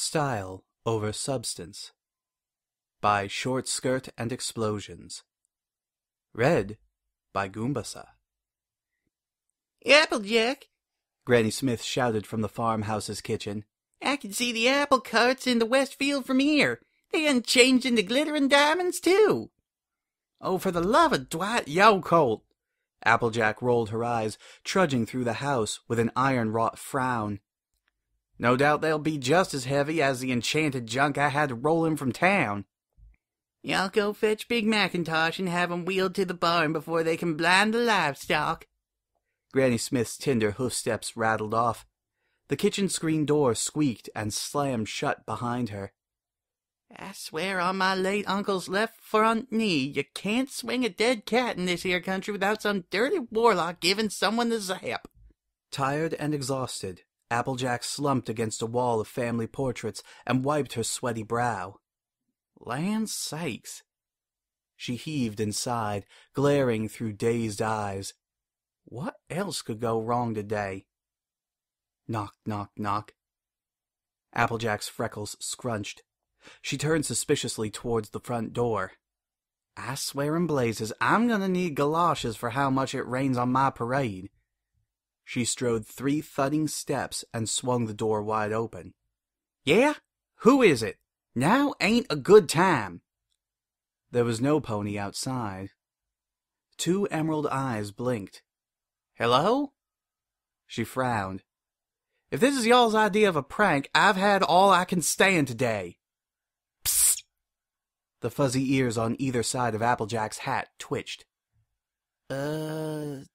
Style over Substance by ShortSkirtsandExplosions. Read by Goombasa. Applejack, Granny Smith shouted from the farmhouse's kitchen. I can see the apple carts in the west field from here. They done changed into glittering diamonds, too. Oh, for the love of Dwight Yocolt! Applejack rolled her eyes, trudging through the house with an iron-wrought frown. No doubt they'll be just as heavy as the enchanted junk I had to roll in from town. I'll go fetch Big Macintosh and have 'em wheeled to the barn before they can blind the livestock. Granny Smith's tender hoofsteps rattled off. The kitchen screen door squeaked and slammed shut behind her. I swear on my late uncle's left front knee, you can't swing a dead cat in this here country without some dirty warlock giving someone the zap. Tired and exhausted, Applejack slumped against a wall of family portraits and wiped her sweaty brow. Land sakes! She heaved and sighed, glaring through dazed eyes. What else could go wrong today? Knock, knock, knock. Applejack's freckles scrunched. She turned suspiciously towards the front door. I swear in blazes, I'm gonna need galoshes for how much it rains on my parade. She strode 3 thudding steps and swung the door wide open. Yeah? Who is it? Now ain't a good time. There was no pony outside. 2 emerald eyes blinked. Hello? She frowned. If this is y'all's idea of a prank, I've had all I can stand today. Psst! The fuzzy ears on either side of Applejack's hat twitched. Psst!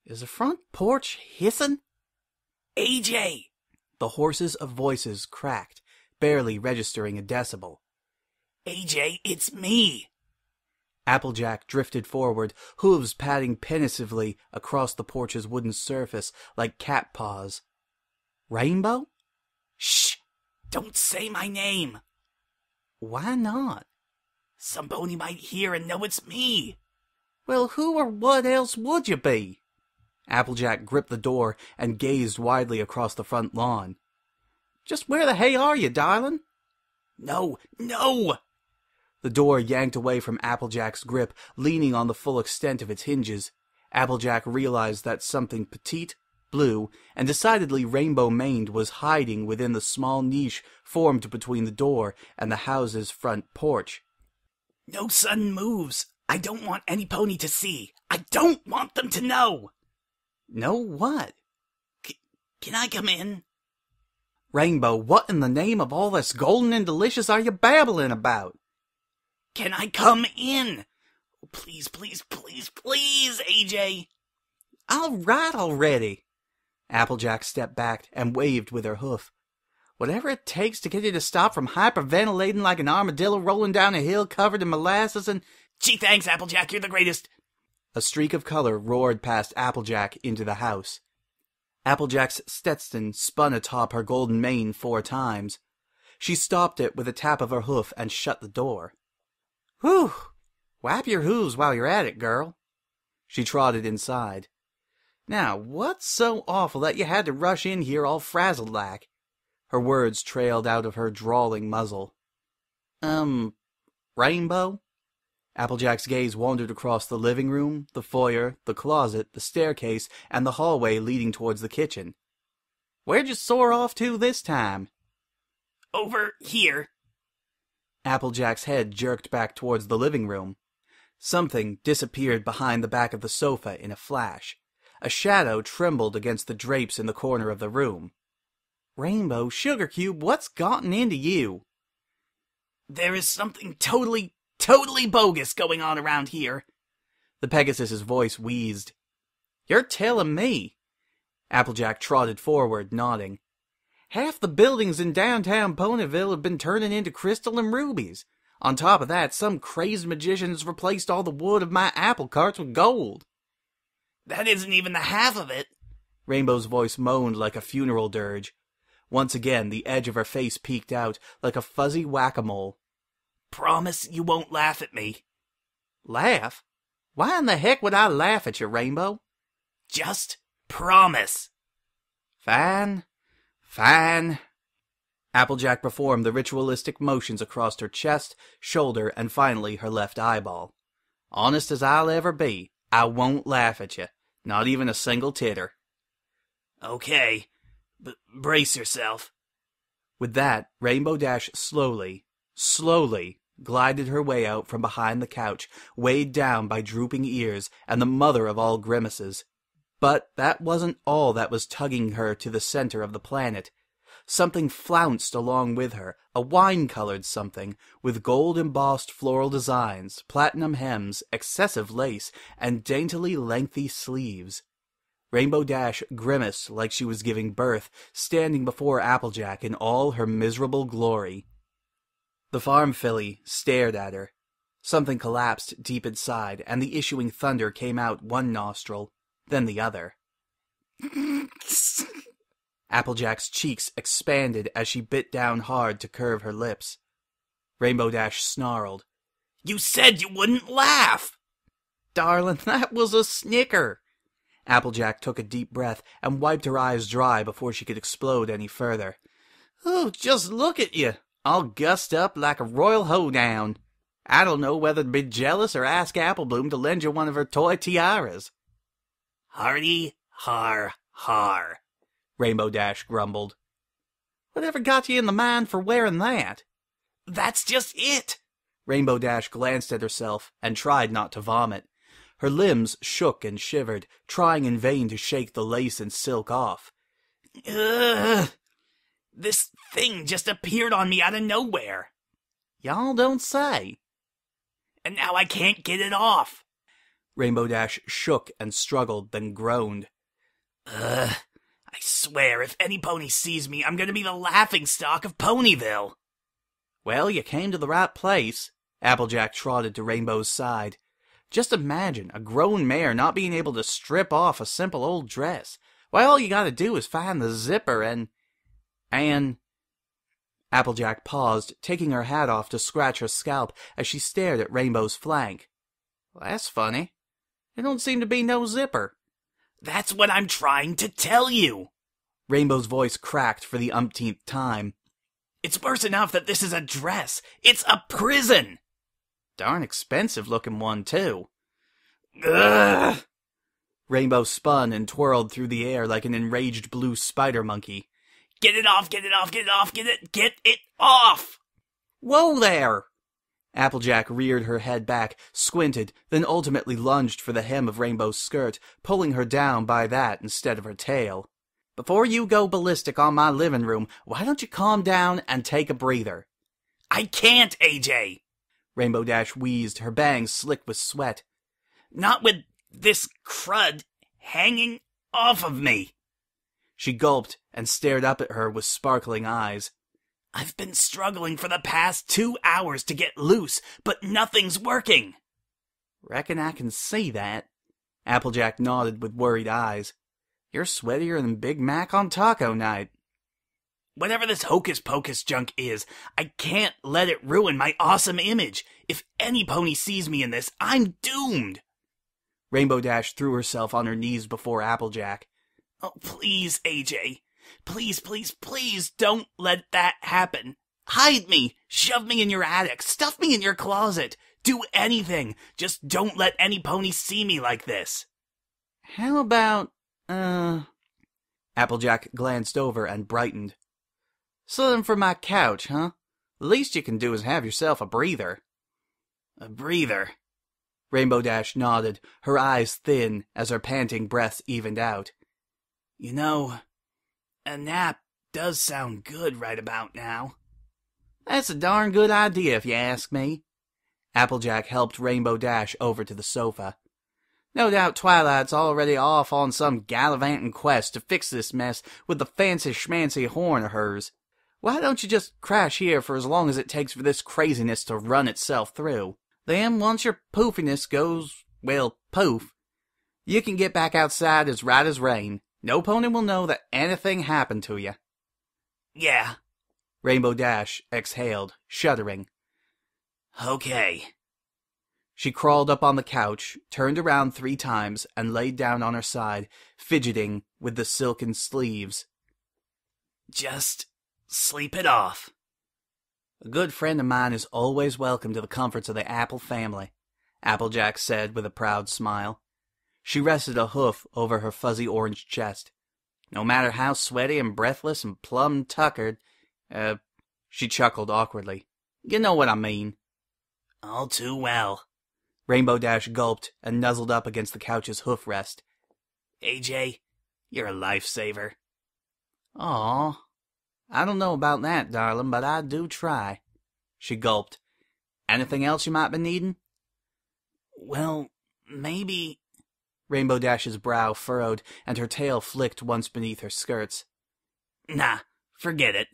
Is the front porch hissing? AJ! The horses of voices cracked, barely registering a decibel. AJ, it's me! Applejack drifted forward, hooves padding pensively across the porch's wooden surface like cat paws. Rainbow? Shh! Don't say my name! Why not? Some pony might hear and know it's me. Well, who or what else would you be? Applejack gripped the door and gazed widely across the front lawn. Just where the hay are you, darling? No, no! The door yanked away from Applejack's grip, leaning on the full extent of its hinges. Applejack realized that something petite, blue, and decidedly rainbow-maned was hiding within the small niche formed between the door and the house's front porch. No sudden moves. I don't want any pony to see. I don't want them to know. Know what? Can I come in? Rainbow, what in the name of all that's golden and delicious are you babbling about? Can I come in? Please, please, please, please, AJ. All right already. Applejack stepped back and waved with her hoof. Whatever it takes to get you to stop from hyperventilating like an armadillo rolling down a hill covered in molasses and... Gee, thanks, Applejack, you're the greatest. A streak of color roared past Applejack into the house. Applejack's Stetson spun atop her golden mane 4 times. She stopped it with a tap of her hoof and shut the door. Whew! Wipe your hooves while you're at it, girl. She trotted inside. Now, what's so awful that you had to rush in here all frazzled-like? Her words trailed out of her drawling muzzle. Rainbow? Applejack's gaze wandered across the living room, the foyer, the closet, the staircase, and the hallway leading towards the kitchen. Where'd you soar off to this time? Over here. Applejack's head jerked back towards the living room. Something disappeared behind the back of the sofa in a flash. A shadow trembled against the drapes in the corner of the room. Rainbow, Sugar Cube, what's gotten into you? There is something totally bogus going on around here. The Pegasus's voice wheezed. You're telling me. Applejack trotted forward, nodding. Half the buildings in downtown Ponyville have been turning into crystal and rubies. On top of that, some crazed magician has replaced all the wood of my apple carts with gold. That isn't even the half of it. Rainbow's voice moaned like a funeral dirge. Once again, the edge of her face peeked out like a fuzzy whack-a-mole. Promise you won't laugh at me. Laugh? Why in the heck would I laugh at you, Rainbow? Just promise. Fine. Fine. Applejack performed the ritualistic motions across her chest, shoulder, and finally her left eyeball. Honest as I'll ever be, I won't laugh at you. Not even a single titter. Okay, but brace yourself. With that, Rainbow Dash slowly glided her way out from behind the couch, weighed down by drooping ears and the mother of all grimaces. But that wasn't all that was tugging her to the center of the planet. Something flounced along with her, a wine-colored something, with gold-embossed floral designs, platinum hems, excessive lace, and daintily lengthy sleeves. Rainbow Dash grimaced like she was giving birth, standing before Applejack in all her miserable glory. The farm filly stared at her. Something collapsed deep inside, and the issuing thunder came out one nostril, then the other. Applejack's cheeks expanded as she bit down hard to curve her lips. Rainbow Dash snarled. You said you wouldn't laugh! Darling, that was a snicker. Applejack took a deep breath and wiped her eyes dry before she could explode any further. Oh, just look at you, all gussed up like a royal hoedown. I don't know whether to be jealous or ask Applebloom to lend you one of her toy tiaras. Hardy, har, har, Rainbow Dash grumbled. Whatever got you in the mind for wearing that? That's just it. Rainbow Dash glanced at herself and tried not to vomit. Her limbs shook and shivered, trying in vain to shake the lace and silk off. This thing just appeared on me out of nowhere. Y'all don't say. And now I can't get it off. Rainbow Dash shook and struggled, then groaned. I swear, if any pony sees me, I'm going to be the laughingstock of Ponyville. Well, you came to the right place. Applejack trotted to Rainbow's side. Just imagine a grown mare not being able to strip off a simple old dress. Why, all you gotta do is find the zipper and... Applejack paused, taking her hat off to scratch her scalp as she stared at Rainbow's flank. Well, that's funny. There don't seem to be no zipper. That's what I'm trying to tell you. Rainbow's voice cracked for the umpteenth time. It's worse enough that this is a dress. It's a prison. Darn expensive looking one, too. Ugh! Rainbow spun and twirled through the air like an enraged blue spider monkey. Get it off, get it off, get it off, get it off! Whoa there! Applejack reared her head back, squinted, then ultimately lunged for the hem of Rainbow's skirt, pulling her down by that instead of her tail. Before you go ballistic on my living room, why don't you calm down and take a breather? I can't, AJ! Rainbow Dash wheezed, her bangs slick with sweat. Not with this crud hanging off of me. She gulped and stared up at her with sparkling eyes. I've been struggling for the past 2 hours to get loose, but nothing's working. Reckon I can see that. Applejack nodded with worried eyes. You're sweatier than Big Mac on taco night. Whatever this hocus-pocus junk is, I can't let it ruin my awesome image. If any pony sees me in this, I'm doomed. Rainbow Dash threw herself on her knees before Applejack. Oh, please, AJ. Please, please, please don't let that happen. Hide me. Shove me in your attic. Stuff me in your closet. Do anything. Just don't let any pony see me like this. How about, Applejack glanced over and brightened. Something for my couch, huh? The least you can do is have yourself a breather. A breather? Rainbow Dash nodded, her eyes thin as her panting breaths evened out. You know, a nap does sound good right about now. That's a darn good idea, if you ask me. Applejack helped Rainbow Dash over to the sofa. No doubt Twilight's already off on some gallivanting quest to fix this mess with the fancy schmancy horn of hers. Why don't you just crash here for as long as it takes for this craziness to run itself through? Then, once your poofiness goes, well, poof, you can get back outside as right as rain. No pony will know that anything happened to you. Yeah. Rainbow Dash exhaled, shuddering. Okay. She crawled up on the couch, turned around 3 times, and laid down on her side, fidgeting with the silken sleeves. Just sleep it off. A good friend of mine is always welcome to the comforts of the Apple family, Applejack said with a proud smile. She rested a hoof over her fuzzy orange chest. No matter how sweaty and breathless and plumb tuckered, she chuckled awkwardly. You know what I mean. All too well. Rainbow Dash gulped and nuzzled up against the couch's hoof rest. AJ, you're a lifesaver. Aw, I don't know about that, darling, but I do try. She gulped. Anything else you might be needing? Well, maybe... Rainbow Dash's brow furrowed, and her tail flicked once beneath her skirts. Nah, forget it.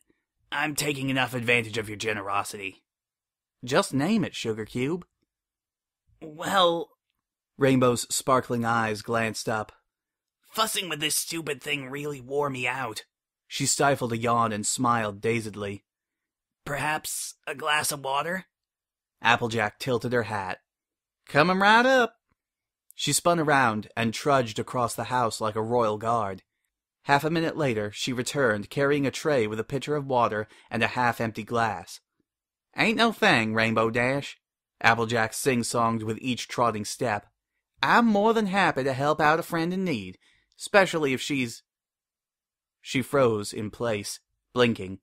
I'm taking enough advantage of your generosity. Just name it, Sugar Cube. Well... Rainbow's sparkling eyes glanced up. Fussing with this stupid thing really wore me out. She stifled a yawn and smiled dazedly. Perhaps a glass of water? Applejack tilted her hat. Coming right up. She spun around and trudged across the house like a royal guard. Half a minute later, she returned, carrying a tray with a pitcher of water and a half-empty glass. Ain't no thing, Rainbow Dash, Applejack sing-songed with each trotting step. I'm more than happy to help out a friend in need, especially if she's... She froze in place, blinking.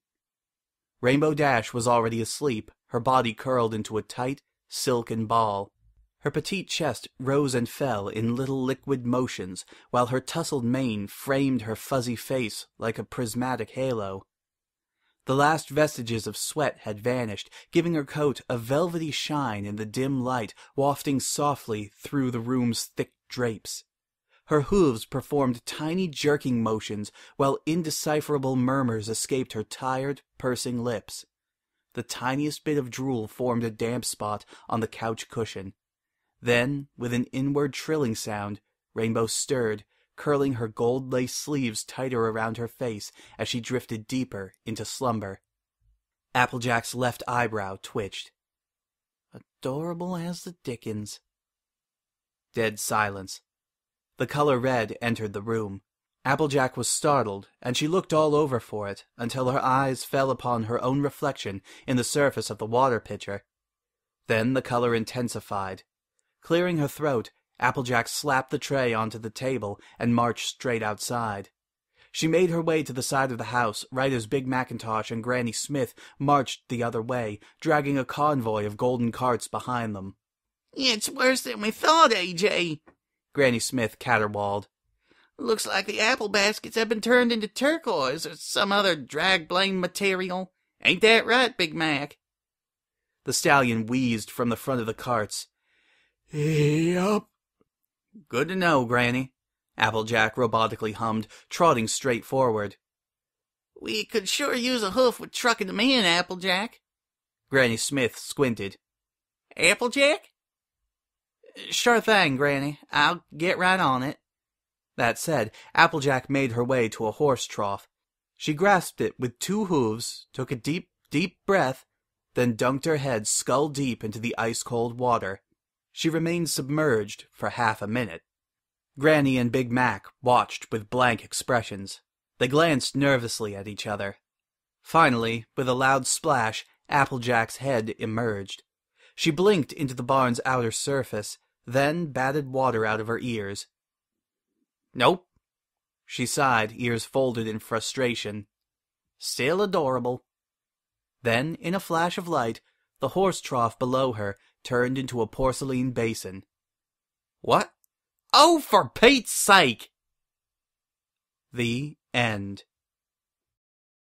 Rainbow Dash was already asleep, her body curled into a tight, silken ball. Her petite chest rose and fell in little liquid motions, while her tousled mane framed her fuzzy face like a prismatic halo. The last vestiges of sweat had vanished, giving her coat a velvety shine in the dim light wafting softly through the room's thick drapes. Her hooves performed tiny jerking motions, while indecipherable murmurs escaped her tired, pursing lips. The tiniest bit of drool formed a damp spot on the couch cushion. Then, with an inward trilling sound, Rainbow stirred, curling her gold-laced sleeves tighter around her face as she drifted deeper into slumber. Applejack's left eyebrow twitched. Adorable as the dickens. Dead silence. The color red entered the room. Applejack was startled, and she looked all over for it until her eyes fell upon her own reflection in the surface of the water pitcher. Then the color intensified. Clearing her throat, Applejack slapped the tray onto the table and marched straight outside. She made her way to the side of the house right as Big Macintosh and Granny Smith marched the other way, dragging a convoy of golden carts behind them. It's worse than we thought, AJ, Granny Smith caterwauled. Looks like the apple baskets have been turned into turquoise or some other drag-blame material. Ain't that right, Big Mac? The stallion wheezed from the front of the carts. Yup. Good to know, Granny, Applejack robotically hummed, trotting straight forward. We could sure use a hoof with trucking them in, Applejack. Granny Smith squinted. Applejack? Sure thing, Granny. I'll get right on it. That said, Applejack made her way to a horse trough. She grasped it with two hooves, took a deep, deep breath, then dunked her head skull-deep into the ice-cold water. She remained submerged for half a minute. Granny and Big Mac watched with blank expressions. They glanced nervously at each other. Finally, with a loud splash, Applejack's head emerged. She blinked into the barn's outer surface, then batted water out of her ears. Nope. She sighed, ears folded in frustration. Still adorable. Then, in a flash of light, the horse trough below her turned into a porcelain basin. What? Oh, for Pete's sake! The end.